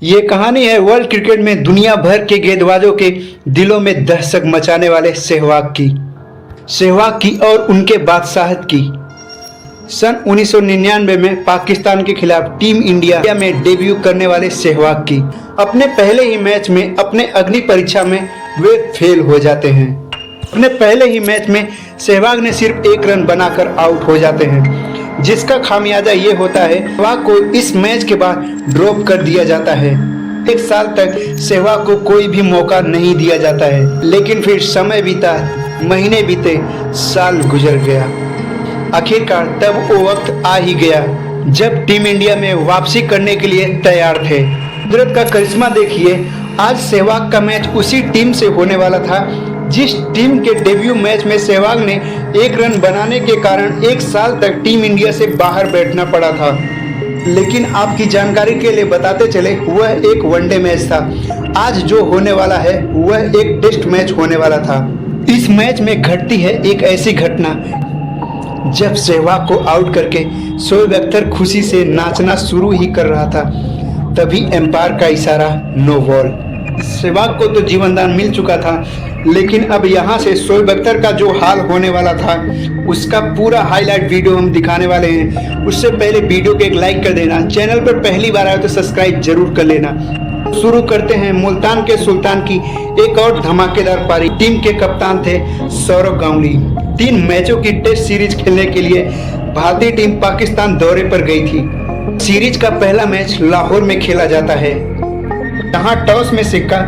ये कहानी है वर्ल्ड क्रिकेट में दुनिया भर के गेंदबाजों के दिलों में दहशत मचाने वाले सहवाग की और उनके बादशाहत की। सन 1999 में पाकिस्तान के खिलाफ टीम इंडिया में डेब्यू करने वाले सहवाग की अपने पहले ही मैच में अपने अग्नि परीक्षा में वे फेल हो जाते हैं। अपने पहले ही मैच में सहवाग ने सिर्फ 1 रन बनाकर आउट हो जाते हैं, जिसका खामियाजा ये होता है सहवाग को इस मैच के बाद ड्रॉप कर दिया जाता है। 1 साल तक सहवाग को कोई भी मौका नहीं दिया जाता है, लेकिन फिर समय बीता, महीने बीते, साल गुजर गया। आखिरकार तब वो वक्त आ ही गया जब टीम इंडिया में वापसी करने के लिए तैयार थे। कुदरत का करिश्मा देखिए, आज सहवाग का मैच उसी टीम से होने वाला था जिस टीम के डेब्यू मैच में सहवाग ने 1 रन बनाने के कारण 1 साल तक टीम इंडिया से बाहर बैठना पड़ा था। लेकिन आपकी जानकारी के लिए बताते चले, वह एक वनडे मैच था। आज जो होने वाला है वह एक टेस्ट मैच होने वाला था। इस मैच में घटती है एक ऐसी घटना जब सहवाग को आउट करके शोएब अख्तर खुशी से नाचना शुरू ही कर रहा था, तभी एम्पायर का इशारा नो बॉल। सहवाग को तो जीवनदान मिल चुका था, लेकिन अब यहाँ से शोएब अख्तर का जो हाल होने वाला था उसका पूरा हाईलाइट वीडियो हम दिखाने वाले हैं। उससे पहले वीडियो को एक लाइक कर देना, चैनल पर पहली बार आए तो सब्सक्राइब जरूर कर लेना। शुरू करते हैं मुल्तान के सुल्तान की एक और धमाकेदार पारी। टीम के कप्तान थे सौरव गांगुली। 3 मैचों की टेस्ट सीरीज खेलने के लिए भारतीय टीम पाकिस्तान दौरे पर गई थी। सीरीज का पहला मैच लाहौर में खेला जाता है। यहाँ टॉस में सिक्का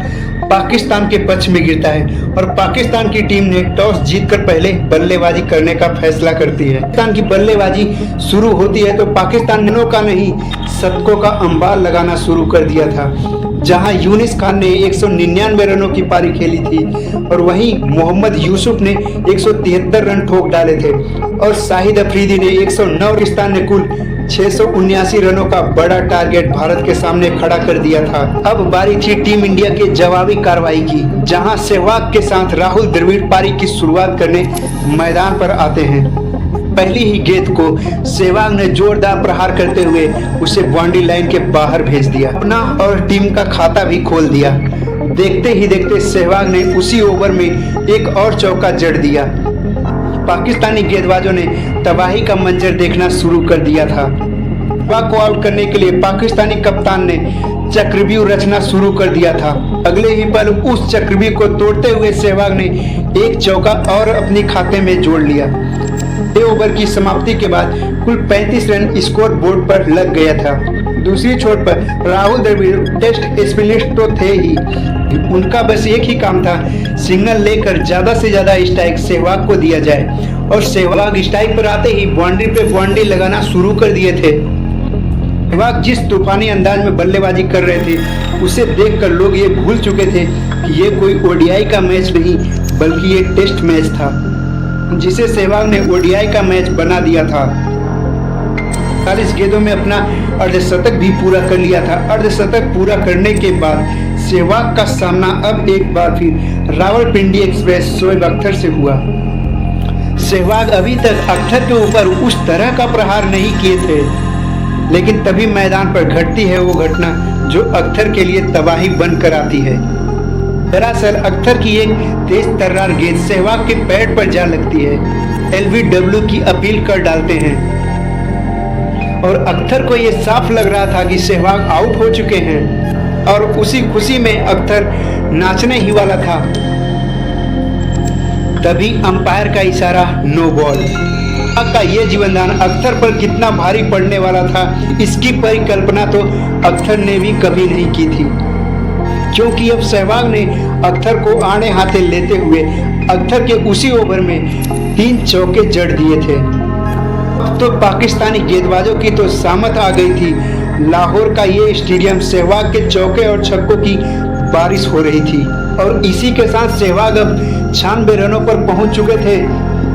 पाकिस्तान के पक्ष में गिरता है और पाकिस्तान की टीम ने टॉस जीतकर पहले बल्लेबाजी करने का फैसला करती है। पाकिस्तान की बल्लेबाजी शुरू होती है तो पाकिस्तान ने का नहीं शतकों का अंबार लगाना शुरू कर दिया था। जहां यूनिस खान ने 199 रनों की पारी खेली थी और वहीं मोहम्मद यूसुफ ने 173 रन ठोक डाले थे और शाहिद अफरीदी ने 109। पाकिस्तान ने कुल 679 रनों का बड़ा टारगेट भारत के सामने खड़ा कर दिया था। अब बारी थी टीम इंडिया के जवाबी कार्रवाई की, जहां सहवाग के साथ राहुल द्रविड़ पारी की शुरुआत करने मैदान पर आते हैं। पहली ही गेंद को सहवाग ने जोरदार प्रहार करते हुए उसे बाउंड्री लाइन के बाहर भेज दिया, अपना और टीम का खाता भी खोल दिया। देखते ही देखते सहवाग ने उसी ओवर में एक और चौका जड़ दिया। पाकिस्तानी गेंदबाजों ने तबाही का मंजर देखना शुरू कर दिया था। सहवाग को आउट करने के लिए पाकिस्तानी कप्तान ने चक्रव्यूह रचना शुरू कर दिया था। अगले ही पल उस चक्रव्यूह को तोड़ते हुए सहवाग ने एक चौका और अपने खाते में जोड़ लिया। 6 ओवर की समाप्ति के बाद कुल 35 रन स्कोर बोर्ड पर लग गया था। दूसरी छोर पर राहुल द्रविड़ टेस्ट स्पेशलिस्ट तो थे ही, उनका बस एक ही काम था सिग्नल लेकर ज्यादा से ज्यादा स्ट्राइक सहवाग को दिया जाए और सहवाग स्ट्राइक पर आते ही बाउंड्री पे बाउंड्री लगाना शुरू कर दिए थे। सहवाग जिस तूफानी अंदाज में बल्लेबाजी कर रहे थे उसे देखकर लोग ये भूल चुके थे कि ये कोई ओडीआई का मैच नहीं बल्कि ये टेस्ट मैच था, जिसे सहवाग ने ओडीआई का मैच बना दिया था। 40 गेंदों में अपना अर्धशतक भी पूरा कर लिया था। अर्धशतक पूरा करने के बाद सहवाग का सामना अब एक बार फिर रावलपिंडी एक्सप्रेस शोएब अख्तर से हुआ। सहवाग अभी तक अख्तर के ऊपर उस तरह का प्रहार नहीं किए थे, लेकिन तभी मैदान पर घटती है वो घटना जो अख्तर के लिए तबाही बनकर आती है। दरअसल अख्तर की एक तेज तर्रार गेंद सहवाग के पैड पर जा लगती है। एलबीडब्ल्यू की अपील कर डालते हैं और अख्तर को यह साफ लग रहा था कि सहवाग आउट हो चुके हैं और उसी खुशी में अख्तर नाचने ही वाला था। तभी अंपायर का इशारा नो बॉल। का ये जीवनदान अख्तर पर कितना भारी पड़ने वाला था, इसकी परिकल्पना तो अख्तर ने भी कभी नहीं की थी, क्योंकि अब सहवाग ने अख्तर को आड़े हाथे लेते हुए अख्तर के उसी ओवर में 3 चौके जड़ दिए थे। अब तो पाकिस्तानी गेंदबाजों की तो सामत आ गई थी। लाहौर का ये स्टेडियम सहवाग के चौके और छक्कों की बारिश हो रही थी और इसी के साथ सहवाग अब 96 रनों पर पहुंच चुके थे।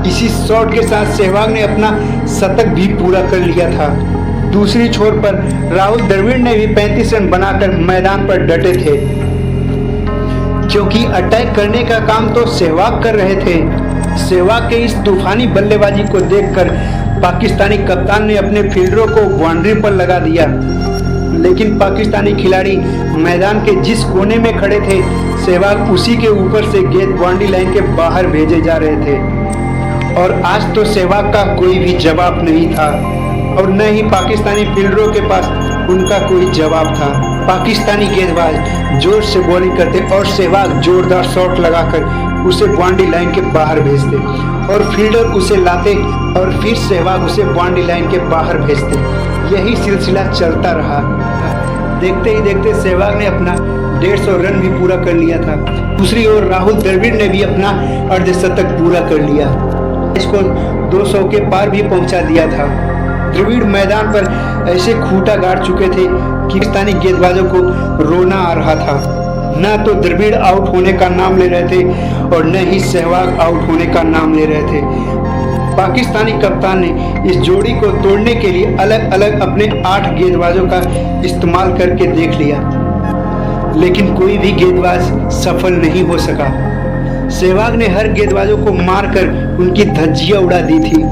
इसी शॉट के साथ सहवाग ने अपना शतक भी पूरा कर लिया था। दूसरी छोर पर राहुल द्रविड़ ने भी 35 रन बनाकर मैदान पर डटे थे, क्योंकि अटैक करने का काम तो सहवाग कर रहे थे। सहवाग के इस तूफानी बल्लेबाजी को देखकर पाकिस्तानी कप्तान ने अपने फील्डरों को बाउंड्री पर लगा दिया लेकिन पाकिस्तानी खिलाड़ी मैदान के जिस कोने में खड़े थे, सहवाग उसी के ऊपर से गेंद बाउंड्री लाइन के बाहर भेजे जा रहे थे। और आज तो सहवाग का कोई भी जवाब नहीं था और न ही पाकिस्तानी फील्डरों के पास उनका कोई जवाब था। पाकिस्तानी गेंदबाज जोर से बॉलिंग करते और सहवाग जोरदार शॉट लगाकर उसे बाउंड्री लाइन के बाहर भेजते और फील्डर उसे लाते और फिर सहवाग उसे बाउंड्री लाइन के बाहर भेजते। यही सिलसिला चलता रहा। देखते ही देखते सहवाग ने अपना 150 रन भी पूरा कर लिया था। दूसरी ओर राहुल द्रविड़ ने भी अपना अर्धशतक पूरा कर लिया, इसको 200 के पार भी पहुंचा दिया था। द्रविड़ मैदान पर ऐसे खूंटा गाड़ चुके थे कि पाकिस्तानी गेंदबाजों को रोना आ रहा था। न तो द्रविड़ आउट होने का नाम ले रहे थे और न ही सहवाग आउट होने का नाम ले रहे थे। पाकिस्तानी कप्तान ने इस जोड़ी को तोड़ने के लिए अलग अलग अपने 8 गेंदबाजों का इस्तेमाल करके देख लिया, लेकिन कोई भी गेंदबाज सफल नहीं हो सका। सहवाग ने हर गेंदबाजों को मारकर उनकी धज्जियां उड़ा दी थी,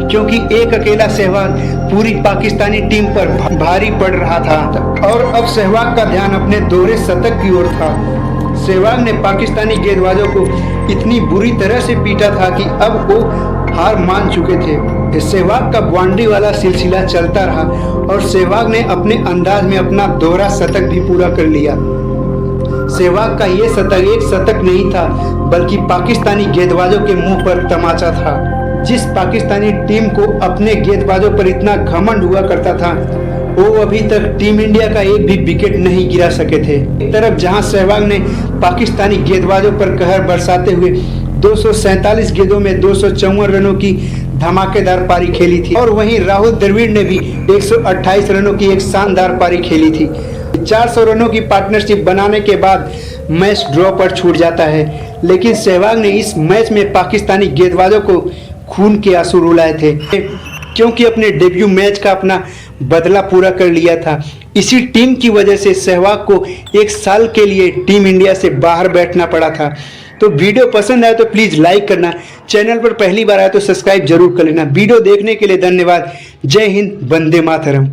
क्योंकि एक अकेला सहवाग पूरी पाकिस्तानी टीम पर भारी पड़ रहा था। और अब सहवाग का ध्यान अपने दोहरे शतक की ओर था। सहवाग ने पाकिस्तानी गेंदबाजों को इतनी बुरी तरह से पीटा था कि अब वो हार मान चुके थे। सहवाग का बाउंड्री वाला सिलसिला चलता रहा और सहवाग ने अपने अंदाज में अपना दोहरा शतक भी पूरा कर लिया। सहवाग का ये शतक एक शतक नहीं था, बल्कि पाकिस्तानी गेंदबाजों के मुंह पर तमाचा था। जिस पाकिस्तानी टीम को अपने गेंदबाजों पर इतना घमंड हुआ करता था, वो अभी तक टीम इंडिया का एक भी विकेट नहीं गिरा सके थे। एक तरफ जहां सहवाग ने पाकिस्तानी गेंदबाजों पर कहर बरसाते हुए 247 गेंदों में 254 रनों की धमाकेदार पारी खेली थी, और वहीं राहुल द्रविड़ ने भी 128 रनों की एक शानदार पारी खेली थी। 400 रनों की पार्टनरशिप बनाने के बाद मैच ड्रॉ पर छूट जाता है, लेकिन सहवाग ने इस मैच में पाकिस्तानी गेंदबाजों को खून के आंसू रुलाए थे, क्योंकि अपने डेब्यू मैच का अपना बदला पूरा कर लिया था। इसी टीम की वजह से सहवाग को 1 साल के लिए टीम इंडिया से बाहर बैठना पड़ा था। तो वीडियो पसंद आए तो प्लीज़ लाइक करना, चैनल पर पहली बार आए तो सब्सक्राइब जरूर कर लेना। वीडियो देखने के लिए धन्यवाद। जय हिंद, वंदे मातरम।